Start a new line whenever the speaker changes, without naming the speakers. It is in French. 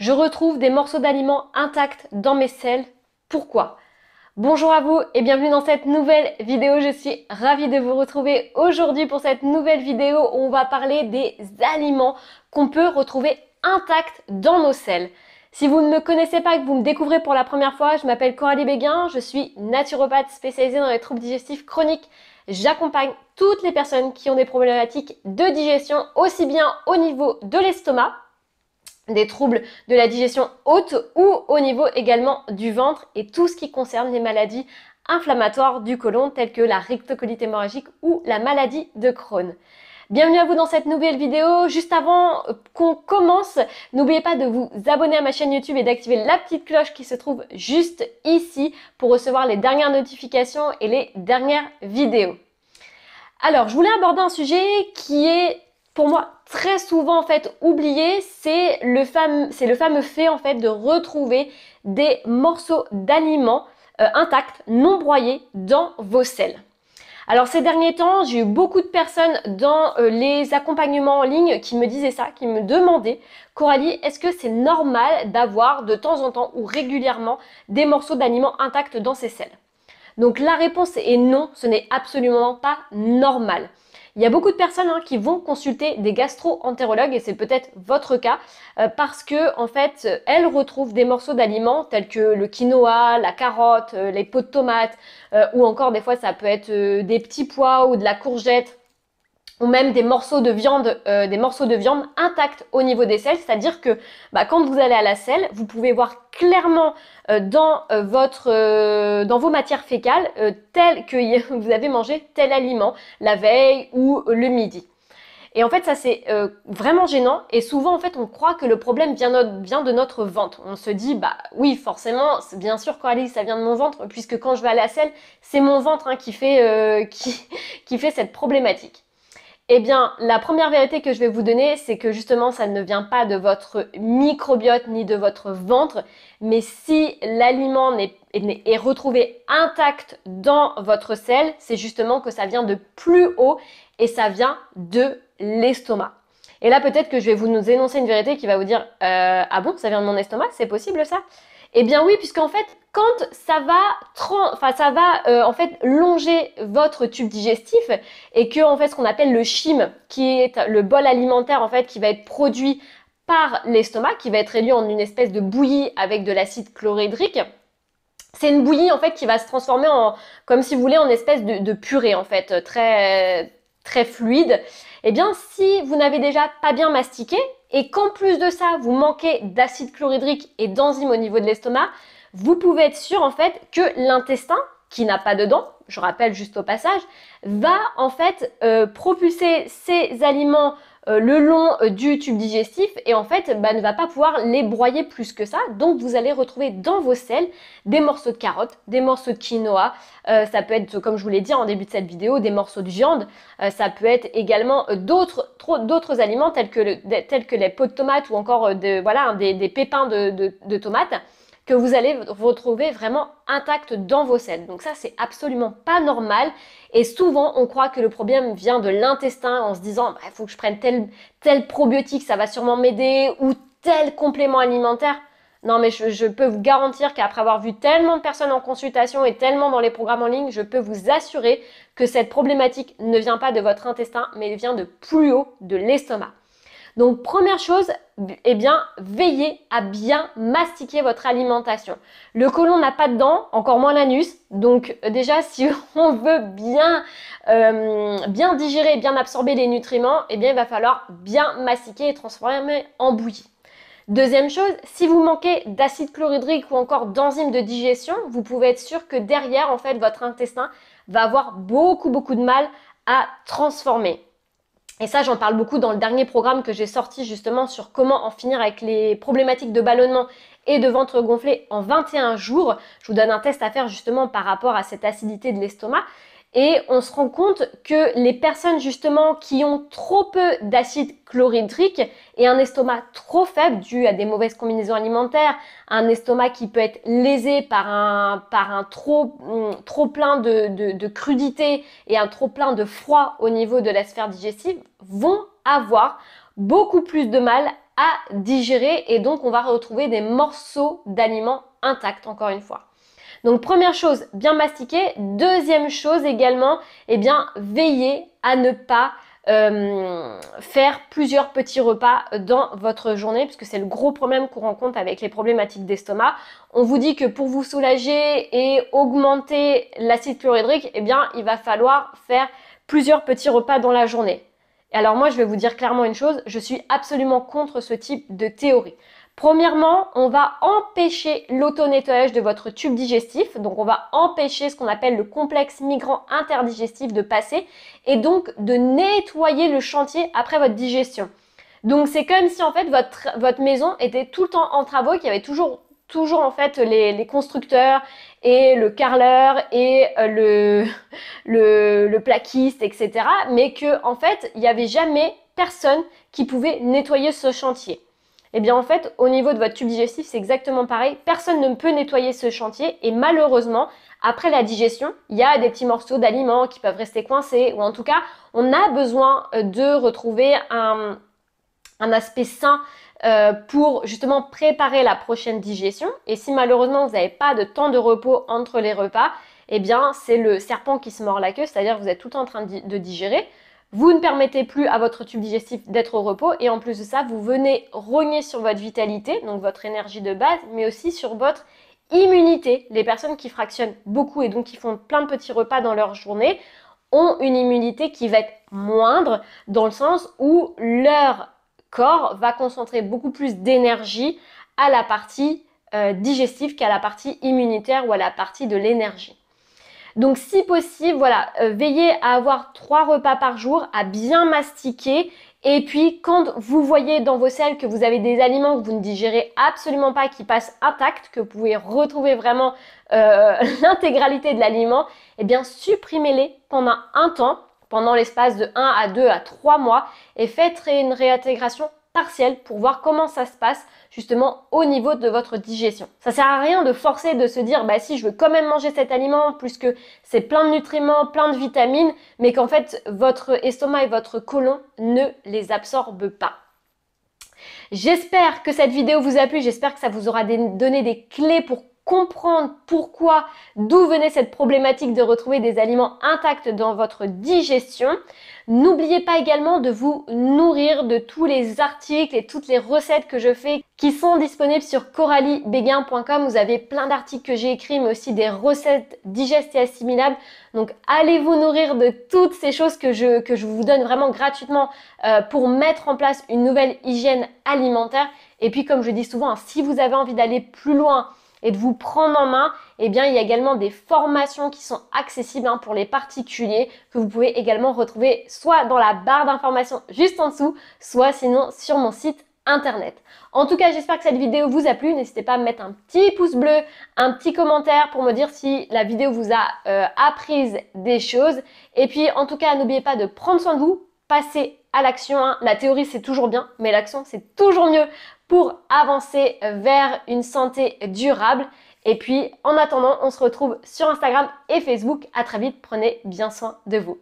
Je retrouve des morceaux d'aliments intacts dans mes selles. Pourquoi? Bonjour à vous et bienvenue dans cette nouvelle vidéo. Je suis ravie de vous retrouver aujourd'hui pour cette nouvelle vidéo où on va parler des aliments qu'on peut retrouver intacts dans nos selles. Si vous ne me connaissez pas et que vous me découvrez pour la première fois, je m'appelle Coralie Béguin, je suis naturopathe spécialisée dans les troubles digestifs chroniques. J'accompagne toutes les personnes qui ont des problématiques de digestion, aussi bien au niveau de l'estomac, des troubles de la digestion haute ou au niveau également du ventre et tout ce qui concerne les maladies inflammatoires du côlon telles que la rectocolite hémorragique ou la maladie de Crohn. Bienvenue à vous dans cette nouvelle vidéo. Juste avant qu'on commence, n'oubliez pas de vous abonner à ma chaîne YouTube et d'activer la petite cloche qui se trouve juste ici pour recevoir les dernières notifications et les dernières vidéos. Alors, je voulais aborder un sujet qui est pour moi très souvent en fait oublié, c'est le fameux fait en fait de retrouver des morceaux d'aliments intacts, non broyés dans vos selles. Alors ces derniers temps, j'ai eu beaucoup de personnes dans les accompagnements en ligne qui me disaient ça, qui me demandaient « Coralie, est-ce que c'est normal d'avoir de temps en temps ou régulièrement des morceaux d'aliments intacts dans ses selles ?» Donc la réponse est non, ce n'est absolument pas normal. Il y a beaucoup de personnes qui vont consulter des gastro-entérologues et c'est peut-être votre cas parce que en fait elles retrouvent des morceaux d'aliments tels que le quinoa, la carotte, les pots de tomates ou encore des fois ça peut être des petits pois ou de la courgette ou même des morceaux de viande intacts au niveau des selles, c'est-à-dire que quand vous allez à la selle, vous pouvez voir clairement dans vos matières fécales tel que vous avez mangé tel aliment la veille ou le midi. Et en fait, ça c'est vraiment gênant et souvent en fait on croit que le problème vient de notre ventre. On se dit oui forcément, bien sûr Coralie ça vient de mon ventre puisque quand je vais à la selle, c'est mon ventre qui fait cette problématique. Eh bien, la première vérité que je vais vous donner, c'est que justement, ça ne vient pas de votre microbiote ni de votre ventre, mais si l'aliment est retrouvé intact dans votre selle, c'est justement que ça vient de plus haut et ça vient de l'estomac. Et là, peut-être que je vais vous énoncer une vérité qui va vous dire « Ah bon, ça vient de mon estomac? C'est possible ça ?» Eh bien oui, puisqu'en fait, quand ça va en fait longer votre tube digestif et que en fait ce qu'on appelle le chyme, qui est le bol alimentaire en fait qui va être produit par l'estomac, qui va être réduit en une espèce de bouillie avec de l'acide chlorhydrique. C'est une bouillie en fait qui va se transformer en, comme si vous voulez, en espèce de purée en fait, très fluide. Eh bien, si vous n'avez déjà pas bien mastiqué et qu'en plus de ça, vous manquez d'acide chlorhydrique et d'enzymes au niveau de l'estomac, vous pouvez être sûr en fait que l'intestin, qui n'a pas de dents, je rappelle juste au passage, va en fait propulser ces aliments le long du tube digestif et en fait ne va pas pouvoir les broyer plus que ça. Donc vous allez retrouver dans vos selles des morceaux de carottes, des morceaux de quinoa, ça peut être, comme je vous l'ai dit en début de cette vidéo, des morceaux de viande, ça peut être également d'autres aliments tels que les pots de tomates ou encore des pépins de tomates que vous allez retrouver vraiment intacts dans vos selles. Donc ça, c'est absolument pas normal. Et souvent, on croit que le problème vient de l'intestin en se disant « il faut que je prenne tel probiotique, ça va sûrement m'aider » ou tel complément alimentaire. Non, mais je peux vous garantir qu'après avoir vu tellement de personnes en consultation et tellement dans les programmes en ligne, je peux vous assurer que cette problématique ne vient pas de votre intestin, mais vient de plus haut, de l'estomac. Donc première chose, eh bien veillez à bien mastiquer votre alimentation. Le côlon n'a pas de dents, encore moins l'anus, donc déjà si on veut bien digérer, bien absorber les nutriments, eh bien il va falloir bien mastiquer et transformer en bouillie. Deuxième chose, si vous manquez d'acide chlorhydrique ou encore d'enzymes de digestion, vous pouvez être sûr que derrière en fait votre intestin va avoir beaucoup de mal à transformer. Et ça, j'en parle beaucoup dans le dernier programme que j'ai sorti justement sur comment en finir avec les problématiques de ballonnement et de ventre gonflé en 21 jours. Je vous donne un test à faire justement par rapport à cette acidité de l'estomac. Et on se rend compte que les personnes justement qui ont trop peu d'acide chlorhydrique et un estomac trop faible dû à des mauvaises combinaisons alimentaires, un estomac qui peut être lésé par un trop plein de crudité et un trop plein de froid au niveau de la sphère digestive, vont avoir beaucoup plus de mal à digérer et donc on va retrouver des morceaux d'aliments intacts encore une fois. Donc première chose, bien mastiquer. Deuxième chose également, eh bien veillez à ne pas faire plusieurs petits repas dans votre journée, puisque c'est le gros problème qu'on rencontre avec les problématiques d'estomac. On vous dit que pour vous soulager et augmenter l'acide chlorhydrique, eh bien il va falloir faire plusieurs petits repas dans la journée. Et alors moi je vais vous dire clairement une chose, je suis absolument contre ce type de théorie. Premièrement, on va empêcher l'auto-nettoyage de votre tube digestif. Donc, on va empêcher ce qu'on appelle le complexe migrant interdigestif de passer et donc de nettoyer le chantier après votre digestion. Donc, c'est comme si en fait votre maison était tout le temps en travaux, qu'il y avait toujours en fait les constructeurs et le carreleur et le plaquiste, etc. Mais que en fait, il n'y avait jamais personne qui pouvait nettoyer ce chantier. Eh bien en fait, au niveau de votre tube digestif, c'est exactement pareil. Personne ne peut nettoyer ce chantier et malheureusement, après la digestion, il y a des petits morceaux d'aliments qui peuvent rester coincés ou en tout cas, on a besoin de retrouver un aspect sain pour justement préparer la prochaine digestion. Et si malheureusement, vous n'avez pas de temps de repos entre les repas, eh bien c'est le serpent qui se mord la queue, c'est-à-dire que vous êtes tout le temps en train de digérer. Vous ne permettez plus à votre tube digestif d'être au repos et en plus de ça, vous venez rogner sur votre vitalité, donc votre énergie de base, mais aussi sur votre immunité. Les personnes qui fractionnent beaucoup et donc qui font plein de petits repas dans leur journée ont une immunité qui va être moindre dans le sens où leur corps va concentrer beaucoup plus d'énergie à la partie digestive qu'à la partie immunitaire ou à la partie de l'énergie. Donc si possible, voilà, veillez à avoir 3 repas par jour, à bien mastiquer. Et puis quand vous voyez dans vos selles que vous avez des aliments que vous ne digérez absolument pas, qui passent intacts, que vous pouvez retrouver vraiment l'intégralité de l'aliment, eh bien supprimez-les pendant un temps, pendant l'espace de 1 à 2 à 3 mois et faites une réintégration partielle pour voir comment ça se passe justement au niveau de votre digestion. Ça sert à rien de forcer, de se dire bah si je veux quand même manger cet aliment puisque c'est plein de nutriments, plein de vitamines, mais qu'en fait votre estomac et votre côlon ne les absorbent pas. J'espère que cette vidéo vous a plu, j'espère que ça vous aura donné des clés pour comprendre pourquoi, d'où venait cette problématique de retrouver des aliments intacts dans votre digestion. N'oubliez pas également de vous nourrir de tous les articles et toutes les recettes que je fais qui sont disponibles sur coralliebeguin.com. Vous avez plein d'articles que j'ai écrits, mais aussi des recettes digestes et assimilables. Donc allez vous nourrir de toutes ces choses que je vous donne vraiment gratuitement pour mettre en place une nouvelle hygiène alimentaire. Et puis comme je dis souvent, si vous avez envie d'aller plus loin et de vous prendre en main, eh bien il y a également des formations qui sont accessibles pour les particuliers que vous pouvez également retrouver soit dans la barre d'informations juste en dessous, soit sinon sur mon site internet. En tout cas, j'espère que cette vidéo vous a plu. N'hésitez pas à me mettre un petit pouce bleu, un petit commentaire pour me dire si la vidéo vous a appris des choses. Et puis en tout cas, n'oubliez pas de prendre soin de vous, passez à l'action. La théorie c'est toujours bien, mais l'action c'est toujours mieux pour avancer vers une santé durable. Et puis, en attendant, on se retrouve sur Instagram et Facebook. À très vite, prenez bien soin de vous.